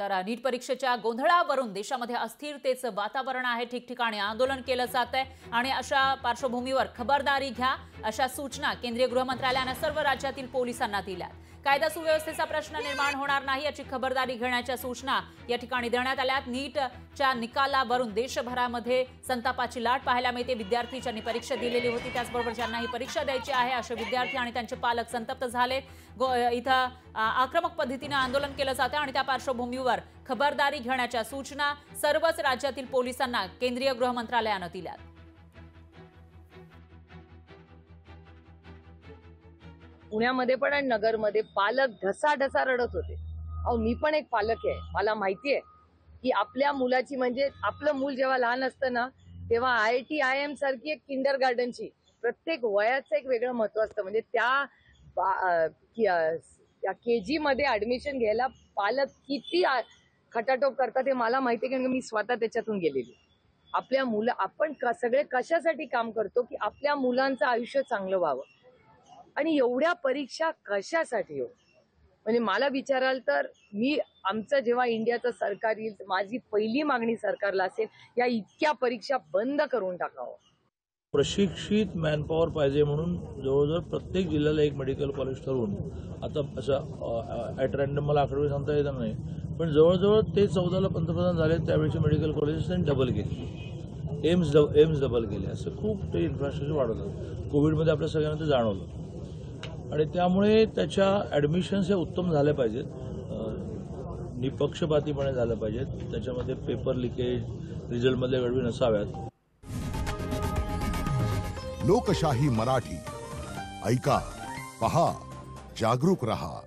तर नीट परीक्षेच्या गोंधळावरून देशामध्ये अस्थिरतेचं वातावरण आहे। ठिकठिकाणी आंदोलन केलं जात आहे आणि अशा पार्श्वभूमीवर खबरदारी घ्या अशा सूचना केंद्रीय गृह मंत्रालयाने सर्व राज्यातील पोलिसांना दिल्या। कायदा सुव्यवस्थेचा प्रश्न निर्माण होणार नाही याची खबरदारी घेण्याच्या सूचना या ठिकाणी देण्यात आल्यात। नीटच्या निकालावरून देशभरामध्ये संतापाची लाट पाहायला मिळते। विद्यार्थी ज्यांनी परीक्षा दिलेली होती त्याचबरोबर ज्यांना ही परीक्षा द्यायची आहे असे विद्यार्थी आणि त्यांचे पालक संतप्त झाले। इथं आक्रमक पद्धतीने आंदोलन केलं जातं आणि त्या पार्श्वभूमीवर खबरदारी घेण्याच्या सूचना सर्वच राज्यातील पोलिसांना केंद्रीय गृह मंत्रालयाने दिल्या। पुण्यामध्ये पण आणि नगरमध्ये पालक ढसाढसा रडत होते। अहो मी पण एक पालक आहे, मला माहिती आहे की आपल्या मुलाची म्हणजे आपलं मूल जेव्हा लहान असतं ना तेव्हा IIT IIM सारखी एक किंडरगार्टनची प्रत्येक वयाचं एक वेगळं महत्व असतं। म्हणजे त्या KG मध्ये ऍडमिशन घ्यायला पालक किती खटाटोप करतात हे मला माहिती आहे, कारण मी स्वतः त्याच्यातून गेलेली। आपल्या मुलं आपण सगळे कशासाठी काम करतो की आपल्या मुलांचं आयुष्य चांगलं व्हावं आणि एवढ्या परीक्षा कशासाठी हो? म्हणजे मला विचाराल तर मी आमचं जेव्हा इंडियाचं सरकार येईल माझी पहिली मागणी सरकारला असेल या इतक्या परीक्षा बंद करून टाकावं। प्रशिक्षित मॅनपॉवर पाहिजे म्हणून जवळजवळ प्रत्येक जिल्ह्याला एक मेडिकल कॉलेज ठरवून आता असं ॲट रँडम मला आकडे सांगता येणार नाही, पण जवळजवळ ते 14ला पंतप्रधान झाले त्यावेळेचे मेडिकल कॉलेजेस त्यांनी डबल केली। एम्स डबल केले। असं खूप ते इन्फ्रास्ट्रक्चर वाढवलं। कोविडमध्ये आपल्या सगळ्यांना ते जाणवलं आणि त्यामुळे त्याच्या ॲडमिशन्स हे उत्तम झाले पाहिजेत, निपक्षपातीपणे झालं पाहिजेत, त्याच्यामध्ये पेपर लिकेज रिझल्टमधले गडबडी नसाव्यात। लोकशाही मराठी ऐका, पहा, जागरूक रहा।